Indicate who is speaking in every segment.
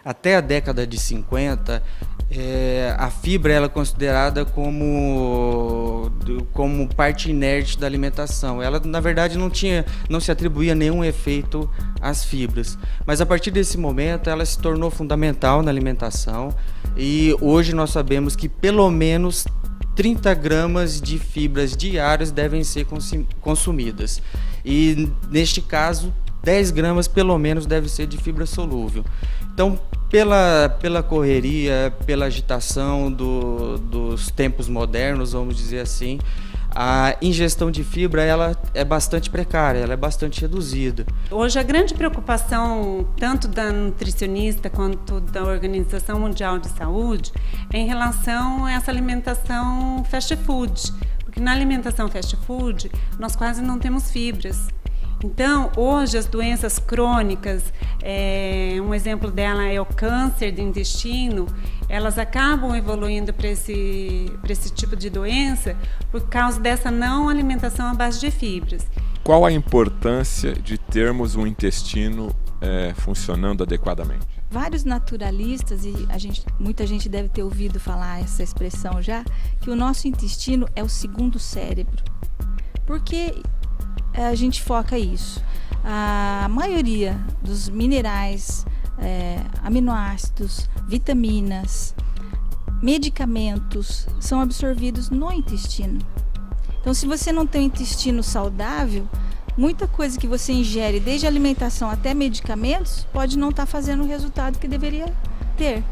Speaker 1: Até a década de 50, a fibra ela é considerada como parte inerte da alimentação. Ela, na verdade, não se atribuía nenhum efeito às fibras. Mas a partir desse momento, ela se tornou fundamental na alimentação e hoje nós sabemos que pelo menos 30 gramas de fibras diárias devem ser consumidas. E, neste caso, 10 gramas pelo menos deve ser de fibra solúvel. Então, pela correria, pela agitação dos tempos modernos, vamos dizer assim, a ingestão de fibra ela é bastante precária, ela é bastante reduzida.
Speaker 2: Hoje a grande preocupação tanto da nutricionista quanto da Organização Mundial de Saúde é em relação a essa alimentação fast food, porque na alimentação fast food nós quase não temos fibras. Então, hoje as doenças crônicas, um exemplo dela é o câncer do intestino, elas acabam evoluindo para esse tipo de doença por causa dessa não alimentação à base de fibras.
Speaker 3: Qual a importância de termos um intestino funcionando adequadamente?
Speaker 4: Vários naturalistas, e muita gente deve ter ouvido falar essa expressão já, que o nosso intestino é o segundo cérebro. Por que a gente foca isso? A maioria dos minerais, aminoácidos, vitaminas, medicamentos são absorvidos no intestino. Então, se você não tem um intestino saudável, muita coisa que você ingere, desde alimentação até medicamentos, pode não estar fazendo o resultado que deveria ter.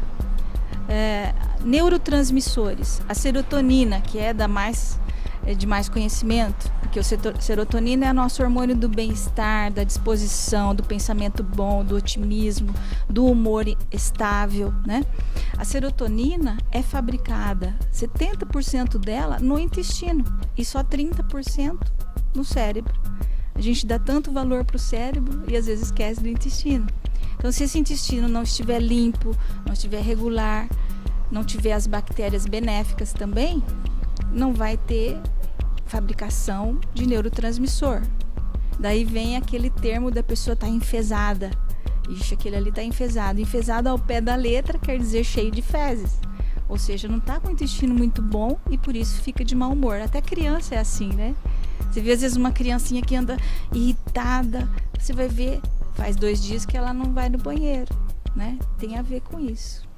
Speaker 4: Neurotransmissores, a serotonina, que é de mais conhecimento, porque a serotonina é nosso hormônio do bem-estar, da disposição, do pensamento bom, do otimismo, do humor estável, né? A serotonina é fabricada, 70% dela no intestino e só 30% no cérebro. A gente dá tanto valor para o cérebro e às vezes esquece do intestino. Então, se esse intestino não estiver limpo, não estiver regular, não tiver as bactérias benéficas também, não vai ter fabricação de neurotransmissor. Daí vem aquele termo da pessoa estar enfesada. Ixi, aquele ali está enfesado. Enfesado ao pé da letra quer dizer cheio de fezes. Ou seja, não está com o intestino muito bom e por isso fica de mau humor. Até criança é assim, né? Você vê às vezes uma criancinha que anda irritada, você vai ver, faz 2 dias que ela não vai no banheiro, né? Tem a ver com isso.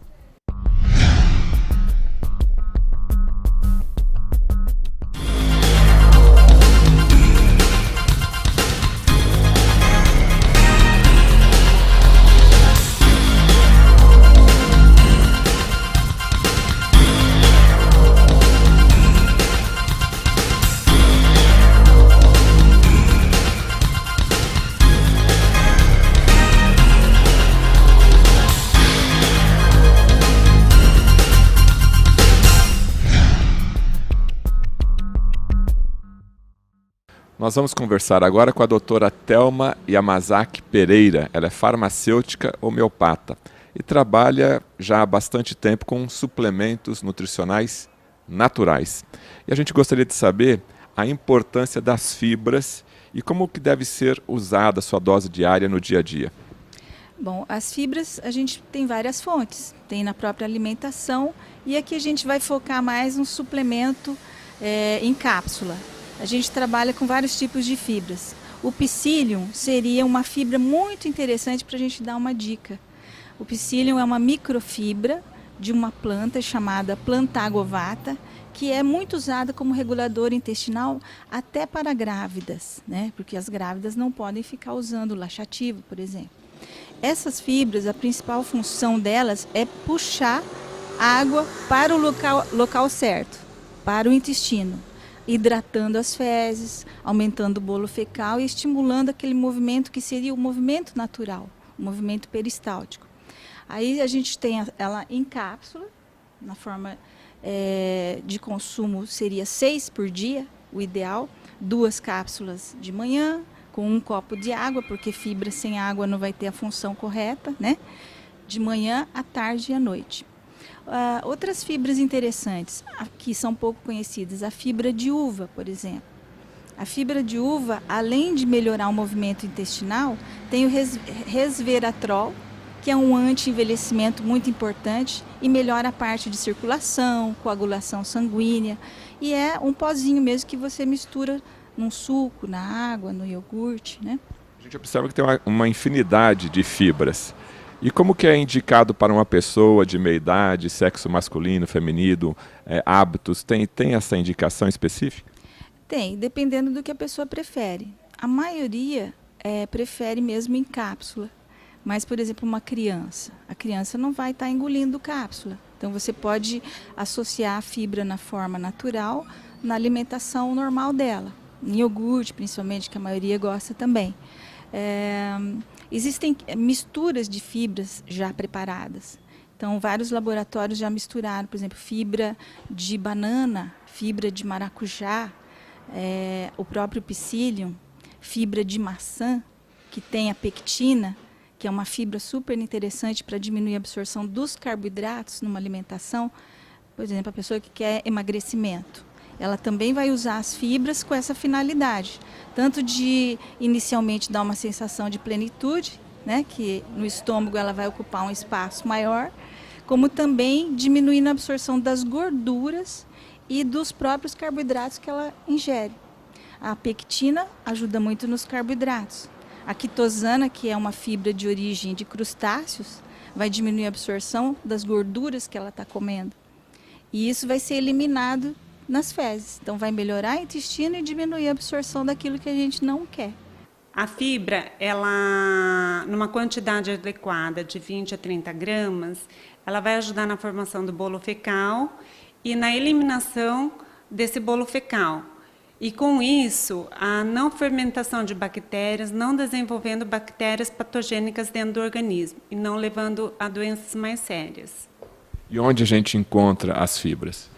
Speaker 3: Nós vamos conversar agora com a doutora Thelma Yamazaki Pereira. Ela é farmacêutica homeopata e trabalha já há bastante tempo com suplementos nutricionais naturais. E a gente gostaria de saber a importância das fibras e como que deve ser usada a sua dose diária no dia a dia.
Speaker 4: Bom, as fibras a gente tem várias fontes, tem na própria alimentação e aqui a gente vai focar mais no suplemento em cápsula. A gente trabalha com vários tipos de fibras. O psyllium seria uma fibra muito interessante para a gente dar uma dica. O psyllium é uma microfibra de uma planta chamada Plantago ovata, que é muito usada como regulador intestinal até para grávidas, né? Porque as grávidas não podem ficar usando laxativo, por exemplo. Essas fibras, a principal função delas é puxar água para o local certo, para o intestino, hidratando as fezes, aumentando o bolo fecal e estimulando aquele movimento que seria o movimento natural, o movimento peristáltico. Aí a gente tem ela em cápsula, na forma de consumo seria 6 por dia, o ideal, 2 cápsulas de manhã, com 1 copo de água, porque fibra sem água não vai ter a função correta, né? De manhã, à tarde e à noite. Outras fibras interessantes, que são pouco conhecidas, a fibra de uva, por exemplo. A fibra de uva, além de melhorar o movimento intestinal, tem o resveratrol, que é um anti-envelhecimento muito importante e melhora a parte de circulação, coagulação sanguínea. E é um pozinho mesmo que você mistura num suco, na água, no iogurte, né?
Speaker 3: A gente observa que tem uma infinidade de fibras. E como que é indicado para uma pessoa de meia idade, sexo masculino, feminino, hábitos? Tem essa indicação específica?
Speaker 4: Tem, dependendo do que a pessoa prefere. A maioria prefere mesmo em cápsula. Mas, por exemplo, uma criança. A criança não vai estar engolindo cápsula. Então, você pode associar a fibra na forma natural, na alimentação normal dela. Em iogurte, principalmente, que a maioria gosta também. Existem misturas de fibras já preparadas. Então, vários laboratórios já misturaram, por exemplo, fibra de banana, fibra de maracujá, o próprio psyllium, fibra de maçã, que tem a pectina, que é uma fibra super interessante para diminuir a absorção dos carboidratos numa alimentação. Por exemplo, a pessoa que quer emagrecimento, ela também vai usar as fibras com essa finalidade, tanto de inicialmente dar uma sensação de plenitude, né, que no estômago ela vai ocupar um espaço maior, como também diminuindo a absorção das gorduras e dos próprios carboidratos que ela ingere. A pectina ajuda muito nos carboidratos. A quitosana, que é uma fibra de origem de crustáceos, vai diminuir a absorção das gorduras que ela está comendo. E isso vai ser eliminado nas fezes. Então, vai melhorar o intestino e diminuir a absorção daquilo que a gente não quer.
Speaker 2: A fibra, ela, numa quantidade adequada de 20 a 30 gramas, ela vai ajudar na formação do bolo fecal e na eliminação desse bolo fecal. E com isso, a não fermentação de bactérias, não desenvolvendo bactérias patogênicas dentro do organismo e não levando a doenças mais sérias.
Speaker 3: E onde a gente encontra as fibras?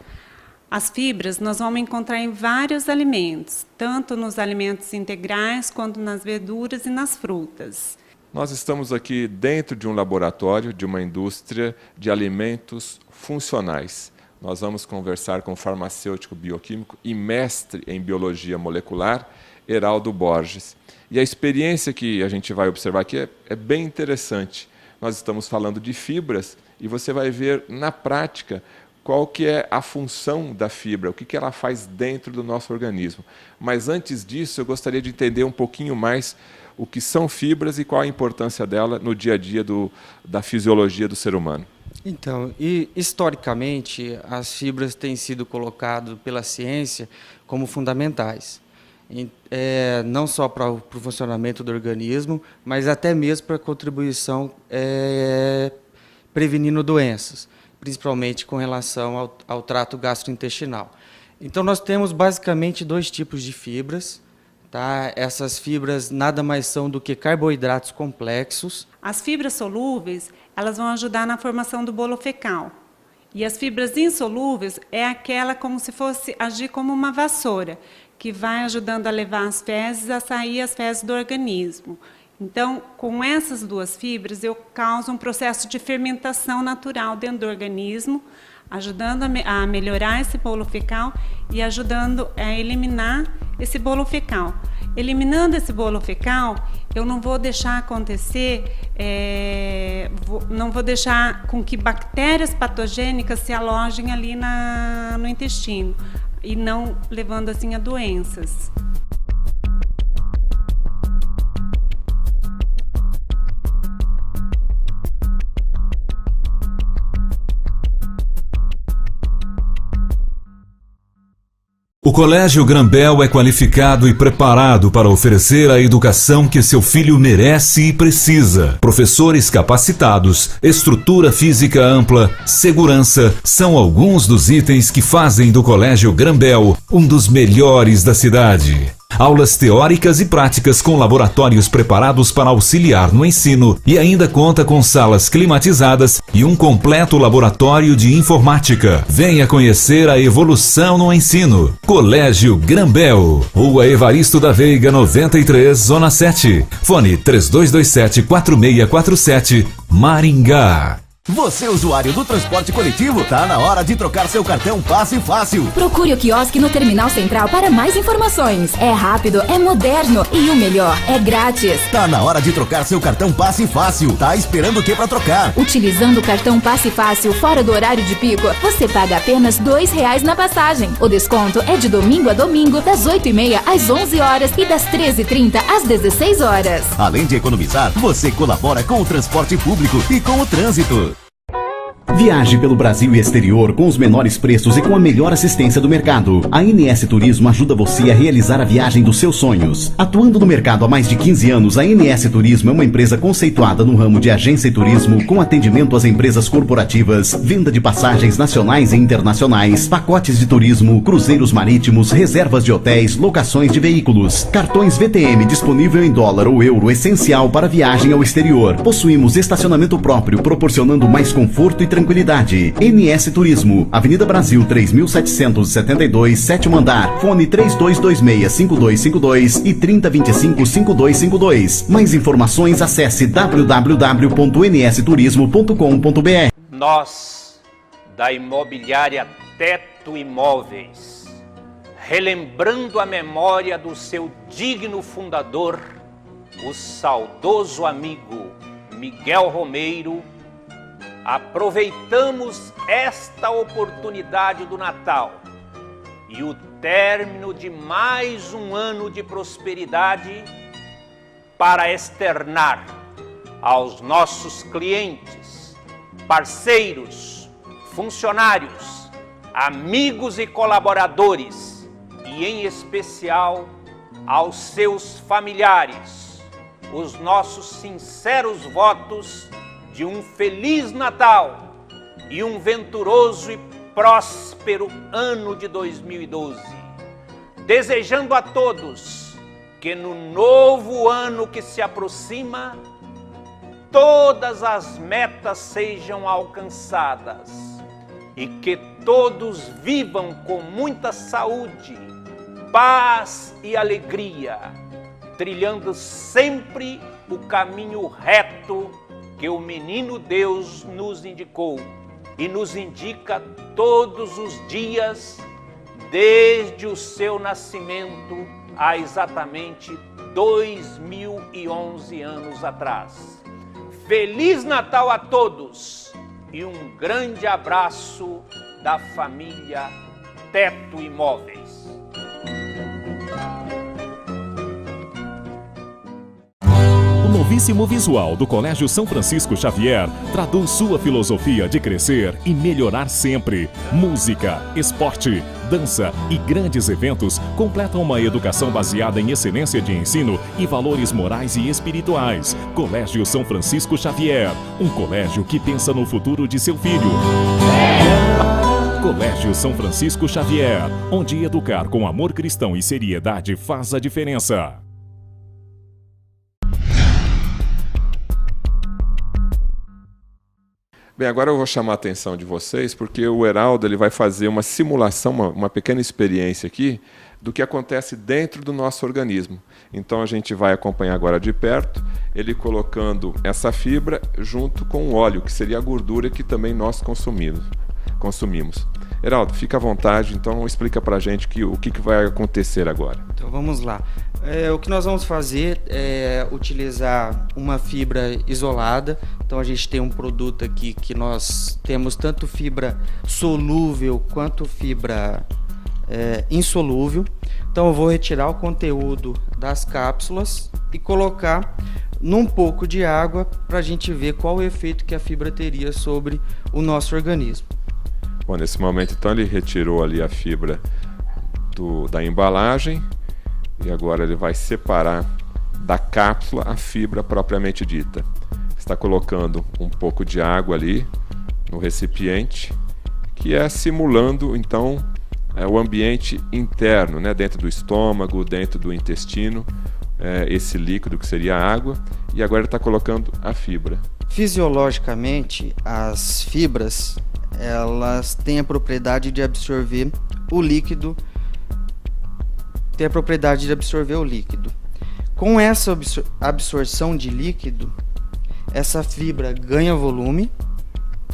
Speaker 2: As fibras nós vamos encontrar em vários alimentos, tanto nos alimentos integrais quanto nas verduras e nas frutas.
Speaker 3: Nós estamos aqui dentro de um laboratório de uma indústria de alimentos funcionais. Nós vamos conversar com o farmacêutico bioquímico e mestre em biologia molecular, Heraldo Borges. E a experiência que a gente vai observar aqui é bem interessante. Nós estamos falando de fibras e você vai ver na prática qual que é a função da fibra, o que ela faz dentro do nosso organismo. Mas antes disso, eu gostaria de entender um pouquinho mais o que são fibras e qual a importância dela no dia a dia da fisiologia do ser humano.
Speaker 1: Então, historicamente, as fibras têm sido colocadas pela ciência como fundamentais. Não só para o funcionamento do organismo, mas até mesmo para a contribuição prevenindo doenças, principalmente com relação ao trato gastrointestinal. Então, nós temos basicamente 2 tipos de fibras. Tá? Essas fibras nada mais são do que carboidratos complexos.
Speaker 2: As fibras solúveis, elas vão ajudar na formação do bolo fecal. E as fibras insolúveis é aquela como se fosse agir como uma vassoura, que vai ajudando a levar as fezes a sair as fezes do organismo. Então, com essas 2 fibras, eu causo um processo de fermentação natural dentro do organismo, ajudando a melhorar esse bolo fecal e ajudando a eliminar esse bolo fecal. Eliminando esse bolo fecal, eu não vou deixar acontecer, não vou deixar com que bactérias patogênicas se alojem ali no intestino e não levando assim a doenças.
Speaker 5: O Colégio Grambel é qualificado e preparado para oferecer a educação que seu filho merece e precisa. Professores capacitados, estrutura física ampla, segurança são alguns dos itens que fazem do Colégio Grambel um dos melhores da cidade. Aulas teóricas e práticas com laboratórios preparados para auxiliar no ensino e ainda conta com salas climatizadas e um completo laboratório de informática. Venha conhecer a evolução no ensino. Colégio Grambel, Rua Evaristo da Veiga 93, Zona 7. Fone 3227-4647, Maringá.
Speaker 6: Você, usuário do transporte coletivo, tá na hora de trocar seu cartão Passe Fácil.
Speaker 7: Procure o quiosque no Terminal Central para mais informações. É rápido, é moderno e o melhor, é grátis.
Speaker 6: Tá na hora de trocar seu cartão Passe Fácil. Tá esperando o que pra trocar?
Speaker 7: Utilizando o cartão Passe Fácil fora do horário de pico, você paga apenas R$2 na passagem. O desconto é de domingo a domingo, das 8h30 às 11 horas e das 13h30 às 16 horas.
Speaker 6: Além de economizar, você colabora com o transporte público e com o trânsito.
Speaker 8: Viaje pelo Brasil e exterior com os menores preços e com a melhor assistência do mercado. A NS Turismo ajuda você a realizar a viagem dos seus sonhos. Atuando no mercado há mais de 15 anos, a NS Turismo é uma empresa conceituada no ramo de agência e turismo, com atendimento às empresas corporativas, venda de passagens nacionais e internacionais, pacotes de turismo, cruzeiros marítimos, reservas de hotéis, locações de veículos, cartões VTM disponível em dólar ou euro, essencial para viagem ao exterior. Possuímos estacionamento próprio, proporcionando mais conforto e tranquilidade. NS Turismo, Avenida Brasil 3772, 7º andar. Fone 3226-5252 e 3025-5252. Mais informações, acesse www.nsturismo.com.br.
Speaker 9: Nós, da imobiliária Teto Imóveis, relembrando a memória do seu digno fundador, o saudoso amigo Miguel Romeiro, aproveitamos esta oportunidade do Natal e o término de mais um ano de prosperidade para externar aos nossos clientes, parceiros, funcionários, amigos e colaboradores, e em especial aos seus familiares, os nossos sinceros votos de um Feliz Natal e um venturoso e próspero ano de 2012. Desejando a todos que no novo ano que se aproxima, todas as metas sejam alcançadas e que todos vivam com muita saúde, paz e alegria, trilhando sempre o caminho reto que o menino Deus nos indicou e nos indica todos os dias desde o seu nascimento há exatamente 2011 anos atrás. Feliz Natal a todos e um grande abraço da família Teto Imóveis.
Speaker 10: O novíssimo visual do Colégio São Francisco Xavier traduz sua filosofia de crescer e melhorar sempre. Música, esporte, dança e grandes eventos completam uma educação baseada em excelência de ensino e valores morais e espirituais. Colégio São Francisco Xavier, um colégio que pensa no futuro de seu filho. Colégio São Francisco Xavier, onde educar com amor cristão e seriedade faz a diferença.
Speaker 3: Bem, agora eu vou chamar a atenção de vocês, porque o Heraldo ele vai fazer uma simulação, uma pequena experiência aqui, do que acontece dentro do nosso organismo. Então a gente vai acompanhar agora de perto, ele colocando essa fibra junto com o óleo, que seria a gordura que também nós consumimos. Heraldo, fica à vontade, então explica pra gente o que vai acontecer agora.
Speaker 1: Então vamos lá. O que nós vamos fazer é utilizar uma fibra isolada. Então a gente tem um produto aqui que nós temos tanto fibra solúvel quanto fibra insolúvel. Então eu vou retirar o conteúdo das cápsulas e colocar num pouco de água para a gente ver qual o efeito que a fibra teria sobre o nosso organismo.
Speaker 3: Bom, nesse momento então ele retirou ali a fibra da embalagem e agora ele vai separar da cápsula a fibra propriamente dita. Está colocando um pouco de água ali no recipiente, que é simulando então o ambiente interno, né, dentro do estômago, dentro do intestino, esse líquido que seria a água, e agora ele está colocando a fibra.
Speaker 1: Fisiologicamente, as fibras elas têm a propriedade de absorver o líquido. Com essa absorção de líquido, essa fibra ganha volume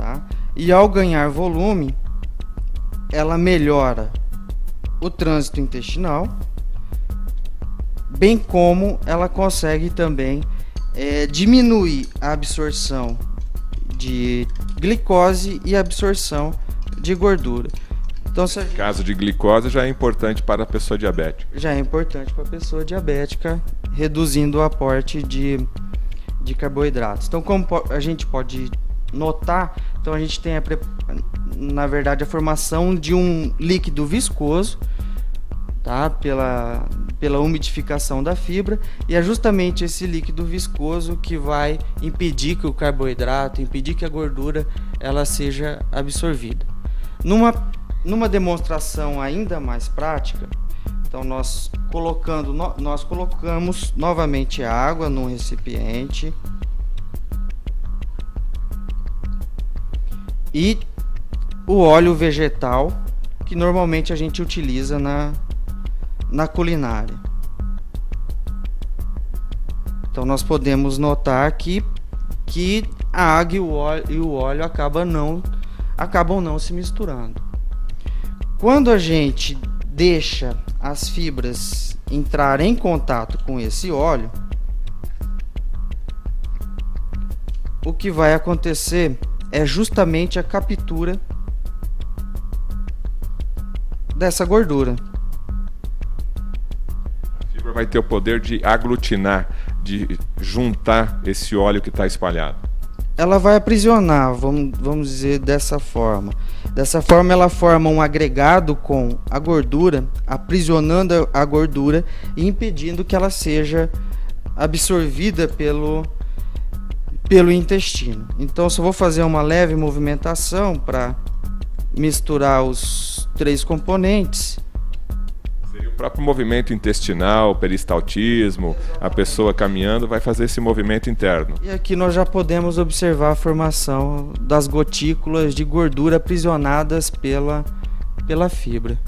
Speaker 1: tá? E ao ganhar volume, ela melhora o trânsito intestinal, bem como ela consegue também diminuir a absorção de glicose e a absorção de gordura. Então,
Speaker 3: no caso de glicose, já é importante para a pessoa diabética.
Speaker 1: Já é importante para a pessoa diabética, reduzindo o aporte de carboidratos. Então, como a gente pode notar, então a gente tem, na verdade, a formação de um líquido viscoso, tá? Pela umidificação da fibra, e é justamente esse líquido viscoso que vai impedir que o carboidrato, impedir que a gordura ela seja absorvida. Numa demonstração ainda mais prática, então nós colocamos novamente água num recipiente e o óleo vegetal que normalmente a gente utiliza na culinária. Então nós podemos notar que a água e o óleo acabam não se misturando. Quando a gente deixa as fibras entrar em contato com esse óleo, o que vai acontecer é justamente a captura dessa gordura.
Speaker 3: A fibra vai ter o poder de aglutinar, de juntar esse óleo que está espalhado.
Speaker 1: Ela vai aprisionar, vamos dizer dessa forma. Dessa forma ela forma um agregado com a gordura, aprisionando a gordura e impedindo que ela seja absorvida pelo intestino. Então, só vou fazer uma leve movimentação para misturar os três componentes.
Speaker 3: Seria o próprio movimento intestinal, peristaltismo, a pessoa caminhando vai fazer esse movimento interno.
Speaker 1: E aqui nós já podemos observar a formação das gotículas de gordura aprisionadas pela fibra.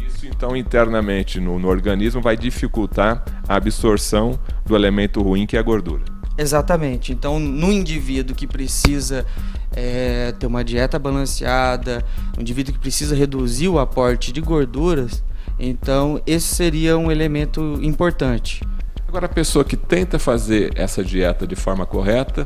Speaker 3: Isso então internamente no organismo vai dificultar a absorção do elemento ruim que é a gordura.
Speaker 1: Exatamente. Então, no indivíduo que precisa ter uma dieta balanceada, um indivíduo que precisa reduzir o aporte de gorduras, então esse seria um elemento importante.
Speaker 3: Agora, a pessoa que tenta fazer essa dieta de forma correta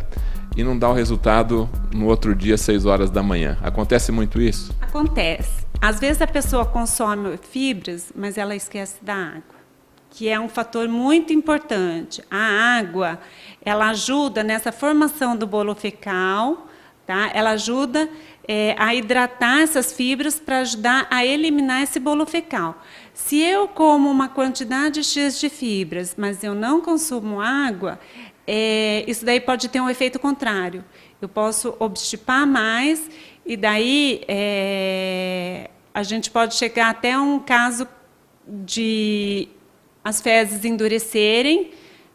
Speaker 3: e não dá o resultado no outro dia, 6 horas da manhã. Acontece muito isso?
Speaker 2: Acontece. Às vezes a pessoa consome fibras, mas ela esquece da água, que é um fator muito importante. A água, ela ajuda nessa formação do bolo fecal, tá? Ela ajuda a hidratar essas fibras para ajudar a eliminar esse bolo fecal. Se eu como uma quantidade X de fibras, mas eu não consumo água, isso daí pode ter um efeito contrário. Eu posso obstipar mais e daí a gente pode chegar até um caso de as fezes endurecerem,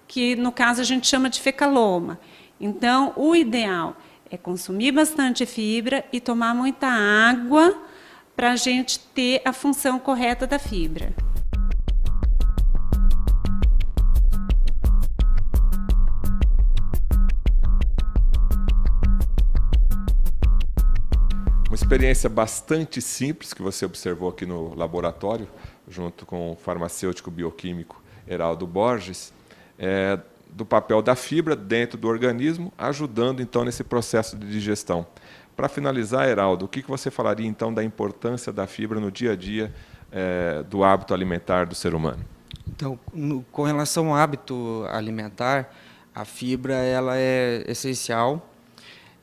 Speaker 2: que no caso a gente chama de fecaloma. Então, o ideal é consumir bastante fibra e tomar muita água para a gente ter a função correta da fibra.
Speaker 3: Uma experiência bastante simples que você observou aqui no laboratório, junto com o farmacêutico bioquímico Heraldo Borges, do papel da fibra dentro do organismo, ajudando então nesse processo de digestão. Para finalizar, Heraldo, o que você falaria então da importância da fibra no dia a dia do hábito alimentar do ser humano?
Speaker 1: Então, com relação ao hábito alimentar, a fibra ela é essencial.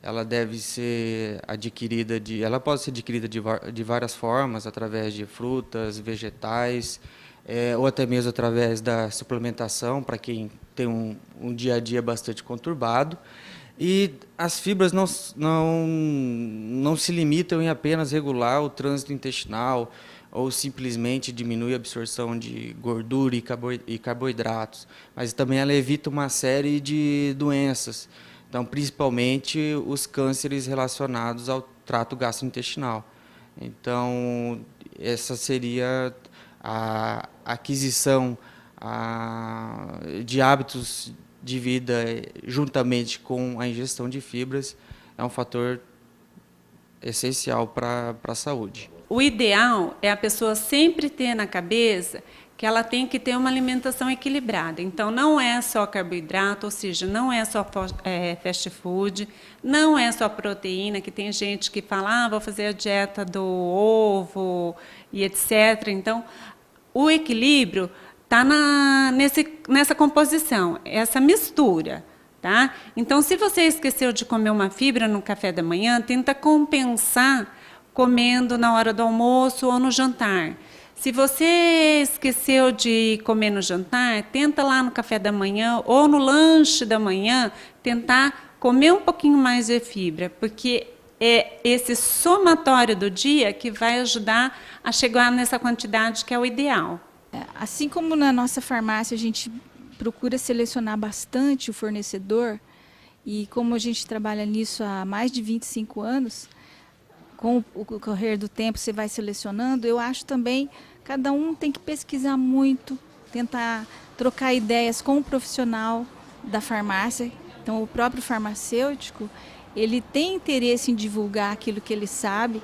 Speaker 1: Ela deve ser adquirida ela pode ser adquirida de várias formas, através de frutas, vegetais, ou até mesmo através da suplementação, para quem tem um dia a dia bastante conturbado. E as fibras não se limitam em apenas regular o trânsito intestinal ou simplesmente diminuir a absorção de gordura e carboidratos, mas também ela evita uma série de doenças. Então, principalmente os cânceres relacionados ao trato gastrointestinal. Então, essa seria a aquisição de hábitos de vida juntamente com a ingestão de fibras, é um fator essencial para a saúde.
Speaker 2: O ideal é a pessoa sempre ter na cabeça que ela tem que ter uma alimentação equilibrada. Então, não é só carboidrato, ou seja, não é só fast food, não é só proteína, que tem gente que fala, vou fazer a dieta do ovo e etc. Então, o equilíbrio está nessa composição, essa mistura. Tá? Então, se você esqueceu de comer uma fibra no café da manhã, tenta compensar comendo na hora do almoço ou no jantar. Se você esqueceu de comer no jantar, tenta lá no café da manhã ou no lanche da manhã tentar comer um pouquinho mais de fibra, porque é esse somatório do dia que vai ajudar a chegar nessa quantidade que é o ideal.
Speaker 4: Assim como na nossa farmácia a gente procura selecionar bastante o fornecedor, e como a gente trabalha nisso há mais de 25 anos, com o correr do tempo você vai selecionando, eu acho também cada um tem que pesquisar muito, tentar trocar ideias com o profissional da farmácia. Então, o próprio farmacêutico, ele tem interesse em divulgar aquilo que ele sabe.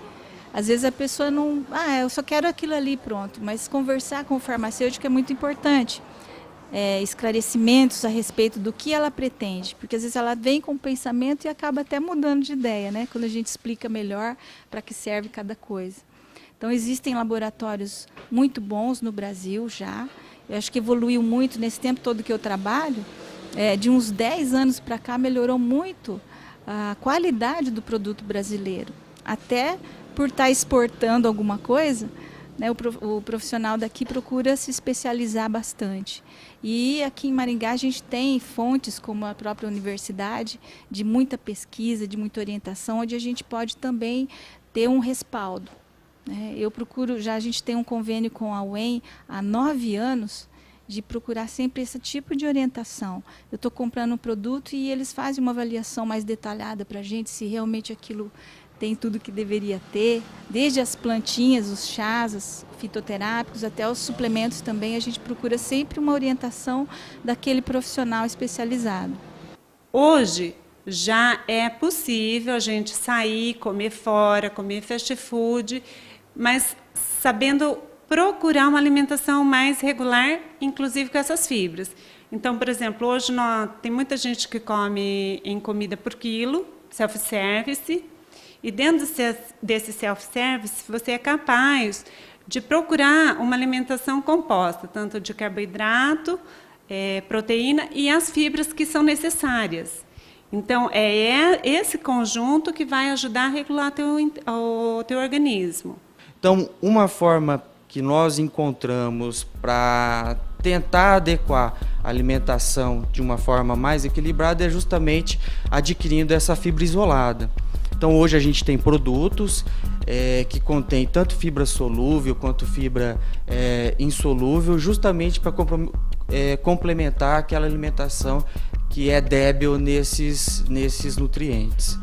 Speaker 4: Às vezes a pessoa não... eu só quero aquilo ali, pronto. Mas conversar com o farmacêutico é muito importante. Esclarecimentos a respeito do que ela pretende. Porque às vezes ela vem com um pensamento e acaba até mudando de ideia, né? Quando a gente explica melhor para que serve cada coisa. Então, existem laboratórios muito bons no Brasil já. Eu acho que evoluiu muito nesse tempo todo que eu trabalho. De uns 10 anos para cá, melhorou muito a qualidade do produto brasileiro. Até por estar exportando alguma coisa, né, o profissional daqui procura se especializar bastante. E aqui em Maringá a gente tem fontes, como a própria universidade, de muita pesquisa, de muita orientação, onde a gente pode também ter um respaldo. Eu procuro, a gente tem um convênio com a UEM há 9 anos, de procurar sempre esse tipo de orientação. Eu estou comprando um produto e eles fazem uma avaliação mais detalhada para a gente, se realmente aquilo tem tudo que deveria ter, desde as plantinhas, os chás, os fitoterápicos, até os suplementos também, a gente procura sempre uma orientação daquele profissional especializado.
Speaker 2: Hoje, já é possível a gente sair, comer fora, comer fast food, mas sabendo procurar uma alimentação mais regular, inclusive com essas fibras. Então, por exemplo, hoje tem muita gente que come em comida por quilo, self-service, e dentro desse self-service você é capaz de procurar uma alimentação composta, tanto de carboidrato, proteína e as fibras que são necessárias. Então, é esse conjunto que vai ajudar a regular o teu organismo.
Speaker 1: Então, uma forma que nós encontramos para tentar adequar a alimentação de uma forma mais equilibrada é justamente adquirindo essa fibra isolada. Então, hoje a gente tem produtos que contêm tanto fibra solúvel quanto fibra insolúvel, justamente para complementar aquela alimentação que é débil nesses nutrientes.